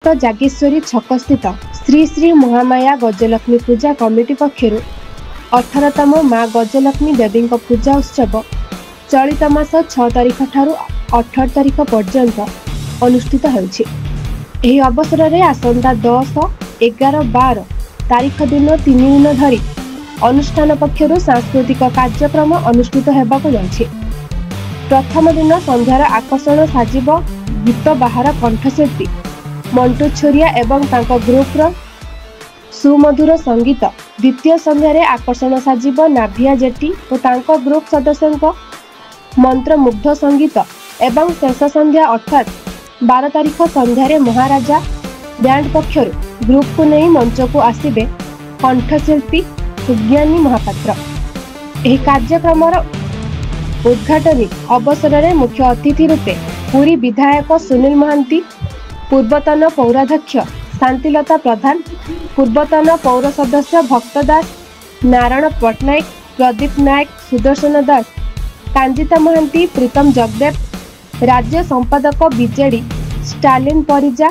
तो जागेश्वरी छक स्थित श्री श्री महामाया गजलक्ष्मी पूजा कमिटी पक्षर 18तम माँ गजलक्ष्मी देवी पूजा उत्सव चलित मास 6 तारिख ठारू 18 तारिख पर्यंत अनुष्ठित होउछि। एही अवसर में आसंता 10, 11, 12 तारिख दिन 3 दिन धरी अनुष्ठान पक्षर सांस्कृतिक कार्यक्रम अनुष्ठित हेबाकु जाछि। प्रथम दिन संध्यार आकर्षण साजिब गीत बाହାର कंठशिल्पी मंटू छोरिया एवं तांको ग्रुपर सुमधुर संगीत। द्वितीय संध्यार आकर्षण साजिब नाभिया जेटी और तांको ग्रुप सदस्यों मंत्रमुग्ध संगीत एवं शेष संध्या अर्थात 12 तारिख संध्यारे महाराजा बैंड पक्षर ग्रुप को नहीं मंच को आसिबे कंठशिल्पी सुज्ञानी महापात्र। एही कार्यक्रम उद्घाटनी अवसर में मुख्य अतिथि रूपे पुरी विधायक सुनील महांती, पूर्वतन पौराध्यक्ष शांतिलता प्रधान, पूर्वतन पौर सदस्य भक्त दास, नारायण पट्टनायक, प्रदीप नायक, सुदर्शन दास, कांजिता महांती, प्रीतम जगदेव, राज्य संपादक बीजेडी स्टालिन परिजा,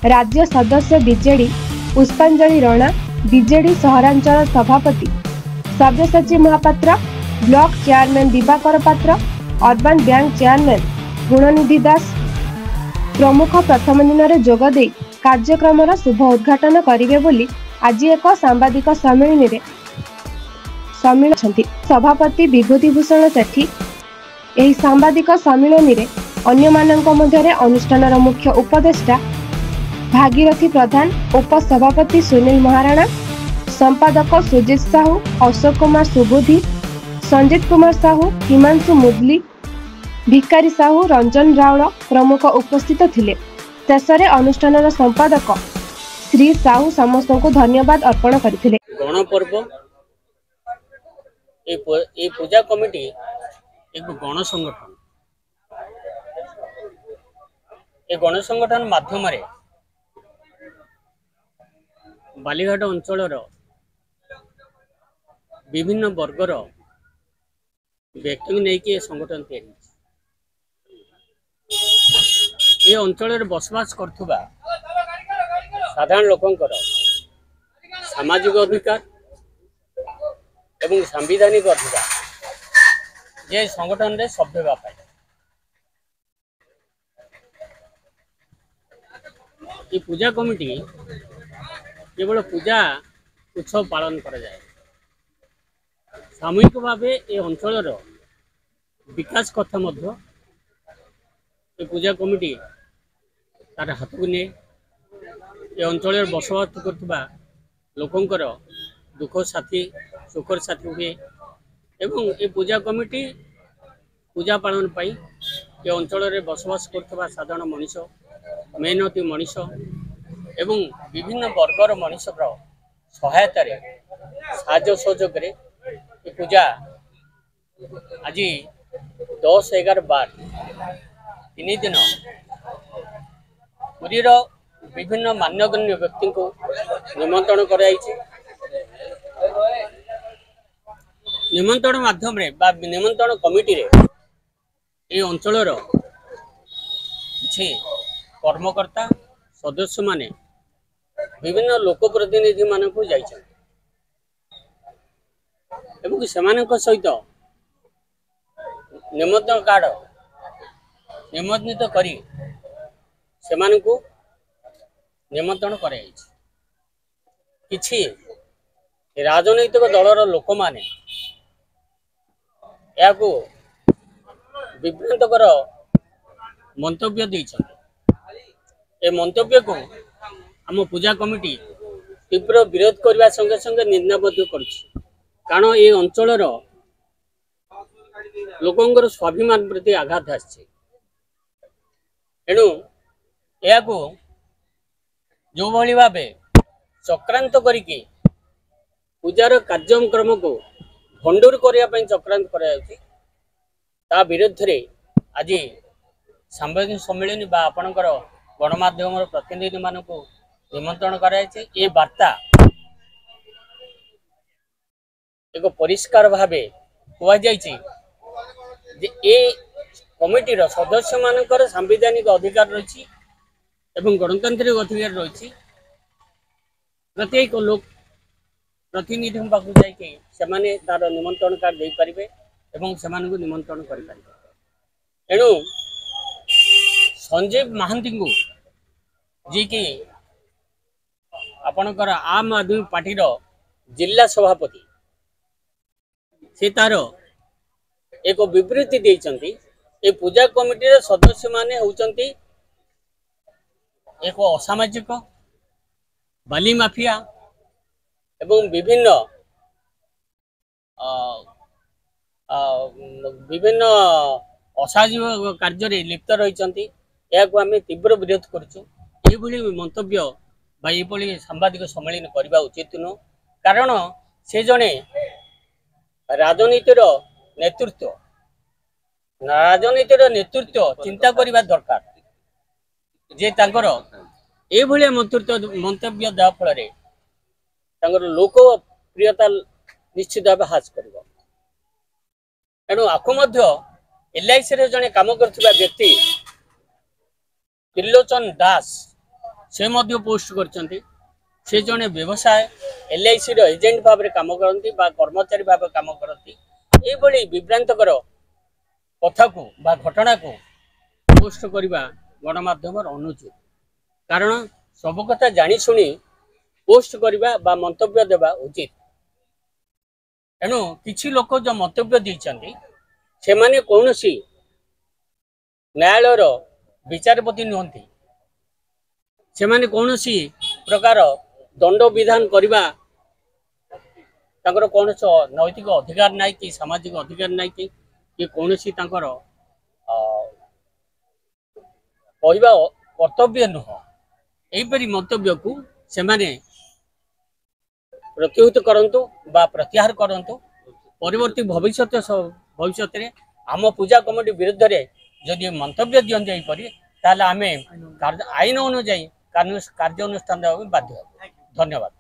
राज्य सदस्य बीजेडी पुष्पांजलि राणा, बीजेडी सहरांचल सभापति सव्यसाची महापात्र, ब्लॉक चेयरमैन दिवाकर पात्र, अर्बन बैंक चेयरमैन गुणनिधि दास प्रमुख प्रथम दिन में जोगदे कार्यक्रम शुभ उद्घाटन करेंगे बोली आज एक सांबादिक सम्मेलन सभापति विभूतिभूषण सेठी। एही सांबादिक सम्मेलन में अन्य मानक मध्य अनुष्ठान मुख्य उपदेष्टा भागीरथी प्रधान, उपसभापति सुनील महाराणा, संपादक सुजित साहू, अशोक कुमार सुबुद्धि, संजीत कुमार साहू, हिमांशु मुदली, भिकारी साहू, रंजन रावल प्रमुख उपस्थित थिले। शेषे अनुष्ठान संपादक श्री साहू समस्त को धन्यवाद अर्पण करथिले। गणपर्व ए पूजा कमिटी एक गण संगठन। ए गण संगठन माध्यम रे बालीघाट अंचल विभिन्न वर्गर व्यक्ति नहीं कि संगठन ये अंचल बसवास करथुबा साधारण लोकंकर सामाजिक अधिकार एवं संवैधानिक अधिकार ये संगठन रे सभ्य बापाय ये पूजा कमिटी केवल पूजा उत्सव पालन करा जाए। सामूहिक भाव ये अंचल विकास कथा मध्य ये पूजा कमिटी तार हाथ को निए। ये अंचल बसवास करथुबा लोकंकर दुख साथी सुखर साथी हुए एवं ये पूजा कमिटी पूजा पालन पाई ये अंचल बसवास करथुबा साधारण मनीष मेहनती मनीष एवं विभिन्न वर्गर मनीषर सहायतार साहाय्य सहयोग ये पूजा आज 10, 11, 12 3 दिन पुरीर विभिन्न मान्यगण्य व्यक्ति को निमंत्रण कराई। निमंत्रण माध्यम रे बा निमंत्रण कमिटी रे ये अंचल किछि कर्मकर्ता सदस्य माने विभिन्न लोक प्रतिनिधि मान को जाइछन एवं सेमानक सहित निमंत्रण कार्ड निमंत्रित करी सेमान को निमंत्रण कराई। किछि राजनैतिक दलर लोक माने याको विभ्रांतकर मंतव्य देइछन। ए मंतव्य को आम पूजा कमिटी तीव्र विरोध करने संगे संगे निंदा करुछि। कारण ये अंचल लोकंर स्वाभिमान प्रति आघात आछि। एणु या जो भली भावे चक्रांत करिके पूजार कार्यक्रम को भंडूर करने चक्रांत करा विरुद्ध रे आज सांबादिक सम्मेलन बा आपणकर गणमाध्यम प्रतिनिधि मान को निमंत्रण कराई। ये वार्ता एक परिष्कार भावे कह कमिटीर सदस्य मानकर संवैधानिक अधिकार रही एवं गणतांत्रिक अधिकार रही प्रत्येक लोक प्रतिनिधि पाखु जाने तार निमंत्रण कार्ड दे पारे एवं से निमंत्रण करें। एणु संजीव महांती को जी कि आपणकर आम आदमी पार्टी जिला सभापति से तार एक विवृत्ति देइचंती। ए पूजा कमिटी सदस्य माने होचंती एक असामाजिक बाली माफिया एवं विभिन्न विभिन्न असामाजिक कार्य लिप्त रही आम तीव्र विरोध करूँ। मंतव्य ये सांबादिक सम्मेलन करने उचित नुह, कारण से जड़े राजनीतिर नेतृत्व चिंता करने दरकार जे तांकर ए भलिया मंतव्य देवा फल लोकप्रियता निश्चित भाव ह्रास कर। तेणु आपको एलआईसी रे जड़े काम करथिबा व्यक्ति त्रिलोचन दास से मध्य पोस्ट करछंती। से जड़े व्यवसाय एलआईसी रो एजेंट भाव काम करती कर्मचारी भाव काम करती। ये विभ्रांतकर कथा को बा घटना को पोस्ट करने गणमाध्यम अनुचित, कारण सब कथा जानी शुणी पोस्ट करने बा मंतव्य देवा उचित। एणु किछि लोक जो मंतव्य देइछंती से माने कौनसी न्यायालय विचारपति नुहंती, से माने कौनसी प्रकार दंड विधान करवा तांकर कौन नैतिक अधिकार ना कि सामाजिक अधिकार ना कि कौन सी तांकर कहवा कर्तव्य नुह। यहीपरि मंतव्य को से माने प्रतिहत करंतु बा प्रत्याहार करंतु। परवर्ती भविष्य रे आम पूजा कमिटी विरुद्ध रे जदि मंतव्य दियन जाई परि ताले आमे आईन अनुଯାयी कार्य अनुष्ठान देवा बाध्य। धन्यवाद।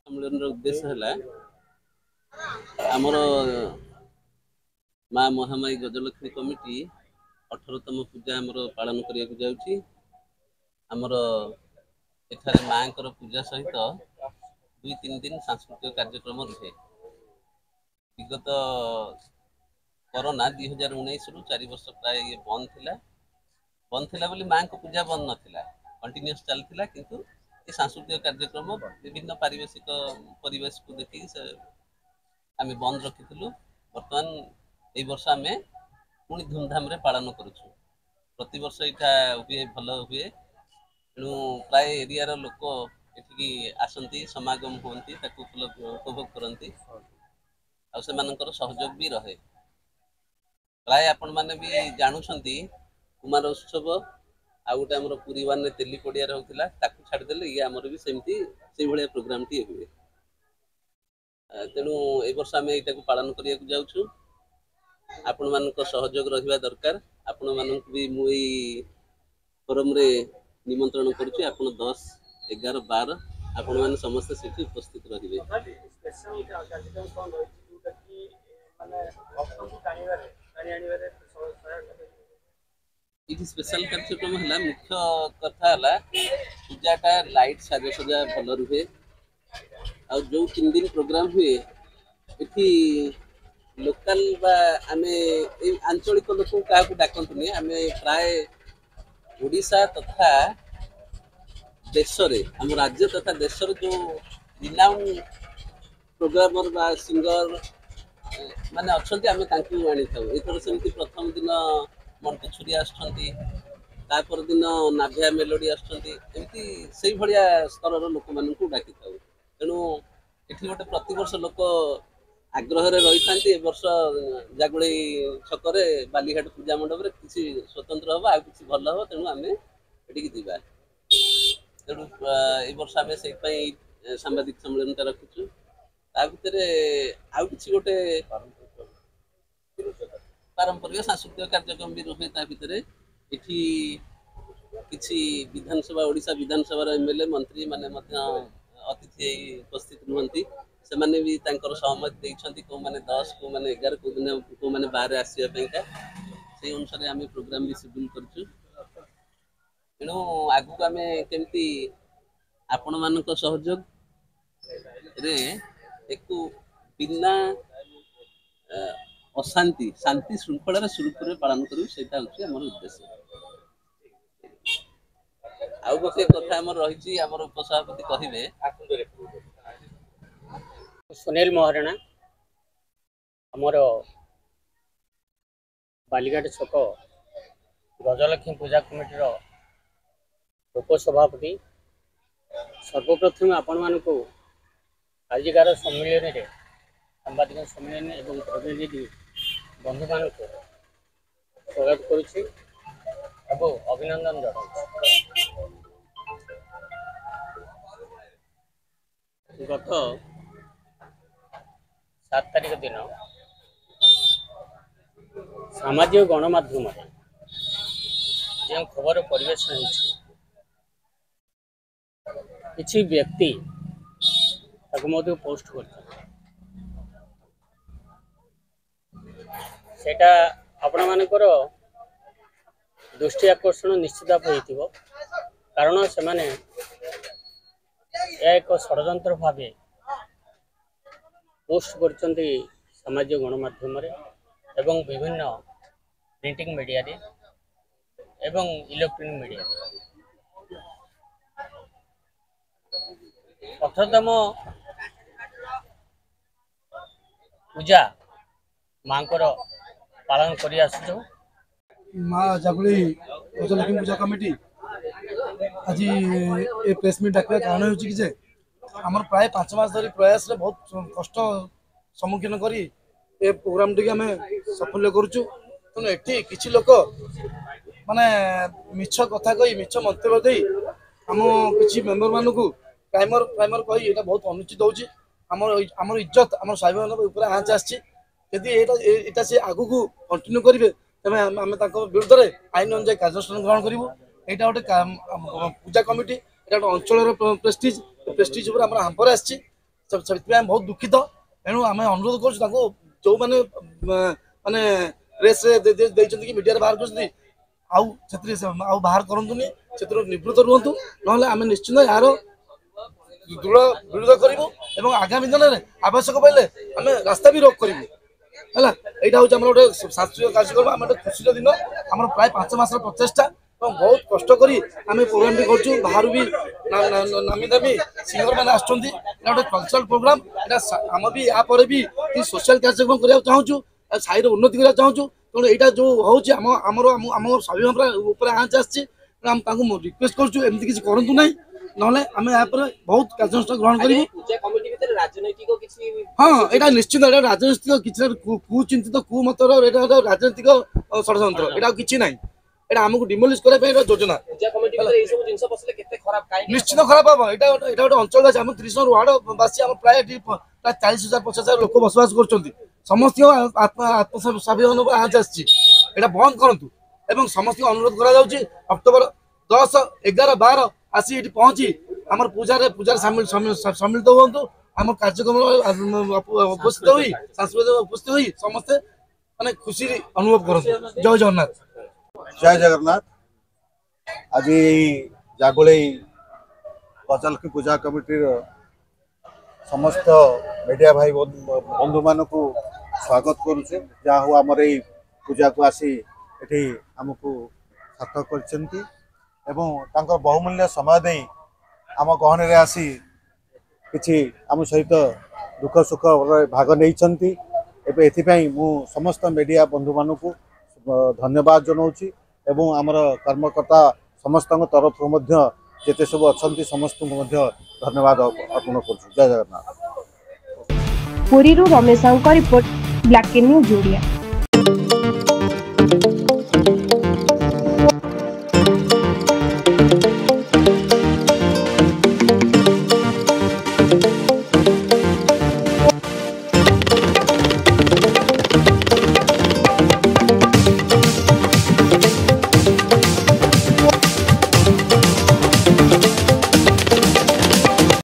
सम्मेलन उद्देश्य है आमर माँ महामाई गजलक्ष्मी कमिटी 18तम पूजा आमर पालन करिया जाउछि। आमर एठारे माँ पूजा सहित 2-3 दिन सांस्कृतिक कार्यक्रम रुहे। विगत कोरोना 2019 रु 4 वर्ष प्राय ये बंद थिला बोली माँ को पूजा बंद नथिला, कंटिन्यूअस चलथिला। किंतु ये सांस्कृतिक कार्यक्रम विभिन्न पारिवेशिक परिवेश को देखि आमे बंद रखिथिलु। वर्तमान ए वर्ष आमे पुणी धूमधाम रे पालन करूछु। प्रति वर्ष इटा हुए भल हुए, तेणु प्राय एरिया रो लोक एठिकी आसंती समागम होती उपभोग करती और से सहयोग भी रहे। प्राय आपण मैंने भी जानुंट कुमार उत्सव आ गोटे आम पुरी वन तेली पड़िया होता छाड़देले ये आमर भी सेमती से भाया प्रोग्राम टी हुए। तेणु ए वर्ष आम यहाँ पालन करने जाऊँ। आपण मान सहयोग रहा दरकार। आपण मान भी मुई फोरम रे निमंत्रण करुच्ची। आप 10, 11, 12 आपण मैंने समस्त से उपस्थित रहिबे। ये स्पेशल कार्यक्रम है मुख्य कथा है पूजाटा लाइट साजसजा भल रुहे। आ जो 3 दिन प्रोग्राम हुए ये लोकल आमे आंचलिक लोक क्या डाकतुनि आमे प्राय ओडिशा तथा देश रे आम राज्य तथा देश जो रिनाउंड प्रोग्रामर बा सिंगर माने अच्छे आम आनी था। एथर सेमती प्रथम दिन मंटू छुरी आपर दिन नाभिया मेलोडी आमती से भाया स्तर लोक मान डाकी था। तेणु ये गोटे प्रत वर्ष लोक आग्रह रही था। वर्ष जागुड़ी छकरे बालीघाट पूजा मंडप किसी स्वतंत्र हम कि भल हम। तेणु आम ये जा तेणु ये वर्ष आम से सांबादिक सम्मेलन रखीचु। ता भितर आउ कि गोटे पारंपरिक सांस्कृतिक कार्यक्रम भी रुहे। ता भितर एठी किछि विधानसभा ओडिशा विधानसभा एमएलए मंत्री माने अतिथि उपस्थित रुहंती। से माने भी तांकर सहमति देइछंती को माने 10 को माने 11 को माने 12 आसिया पेका से अनुसार आम प्रोग्राम भी शेड्यूल करछु। तेणु आगु आम केमती आपण मान सहयोग रे एक बिना अशांति शांति श्रृंखला सुरुखुर पालन करूँ से आम उद्देश्य। आउ गोटे कथा आम रही आम उपसभापति कहे सुनील महाराणा आमर बालीघाट छक गजलक्ष्मी पूजा कमिटीर उपसभापति। सर्वप्रथम आपण मानक आजिकार सम्मेलन में सांबादिक सम्मेलन एवं प्रतिनिधि बंधु मान स्वागत करुच्ची एवं अभिनंदन जनाऊँ। गत 7 तारिख दिन सामाजिक गणमाध्यम जो खबर परिवेशन किसी व्यक्ति पोस्ट कर सेटा आपण मानकर दृष्टि आकर्षण निश्चित भाव होइथिबो कारण से माने एक षड्यंत्र भाव पोस्ट करचंती सामाजिक गणमाध्यम एवं विभिन्न प्रिंटिंग मीडिया रे एवं इलेक्ट्रॉनिक मीडिया रे 18तम पूजा मांकर पालन करी आसु माँ जागुड़ी गजलक्ष्मी पूजा कमिटी आज ये प्रेस मीट डाक कारण हो कि आमर प्राय 5 मास धरी प्रयास रे बहुत कष्ट सम्मुखीन करी ए प्रोग्राम टी आम सफल करुचु। तेणु एटी किसी लोक माने मिछ कथा कही मिछ मंतव्य दे आम किसी मेम्बर मानू प्राइमर प्राइमर कही ये बहुत अनुचित होची आमर इज्जत आम स्वाभिमान आँच आदि यहाँ से आगु को कंटिन्यू करेंगे तेज आम विरुद्ध में आईन अनुजाई कार्यानुष्ठान ग्रहण करूँ। यहाँ गोटे पूजा कमिटी ये गोटे अंचल प्रेस्टिज प्रेस्टिज हांपर आसी बहुत दुखित। तेणु आम अनुरोध करूँ जो मैंने माने प्रेस कि मीडिया बाहर कर बाहर करूँ से निवृत्त रुहतु ना आम निश्चित यार दृढ़ विरोध करूँ आगामी दिन में आवश्यक पड़े आम रास्ता भी रोक करूँ है। यहाँ हूँ गोटे सांस्कृतिक कार्यक्रम आम गोटे खुशी दिन आम प्राय 5 मास प्रचेषा बहुत कष्ट करी आम प्रोग्राम भी करूँ बाहर भी नामी दामी सिंगर मैंने आसुँच गोटे कल्चरल प्रोग्राम आम भी यापर भी सोशल कार्यक्रम करने चाहूँ साईर उन्नति करने चाहूँ। तेणु यहाँ जो होमर स्वाभिमान आँच आसी रिक्वेस्ट करूँ एमती किसी करूँ ना ना आम यहाँ बहुत कार्यानुष्ठान ग्रहण करूँ। हाँ यहाँ निश्चित राजनीतिक किसी कुचिंतित कुमतर राजनीतिक षड्यंत्र यहाँ किसी ना यहाँ आमको डिमोलिश करने योजना निश्चित खराब हम यहाँ गोटे अंचल आम 30 वार्डवासी आम प्राय 40,000-50,000 लोक बसवास कर समस्त आत्मस्वाभिमान आँच आसी बंद करूँ समस्त अनुरोध कर अक्टोबर 10, 11, 12 आसी ये पहुँची आम पूजार सम्मिलित हूँ आम कार्यक्रम उपस्थित हुई सांस्कृतिक उपस्थित हुई समस्ते माने खुशी अनुभव कर। जय जगन्नाथ। जय जगन्नाथ। आज जागुले गजलक्ष्मी पूजा कमिटी समस्त मीडिया भाई बंधु मान को स्वागत करुचे जहाँ हूँ आमर पूजा को आसी ये आमको सार्थक कर बहुमूल्य समय दे आम गहन रे आसी किछि आम सहित दुख सुख भाग नहीं एपाई मु समस्त मीडिया बंधु मान को धन्यवाद जनाऊँगी एवं आमर कर्मकर्ता समस्त तरफ जेते सब अच्छा समस्त धन्यवाद अर्पण कर। जय Jagannath. Puri Ramesh report black news Odia.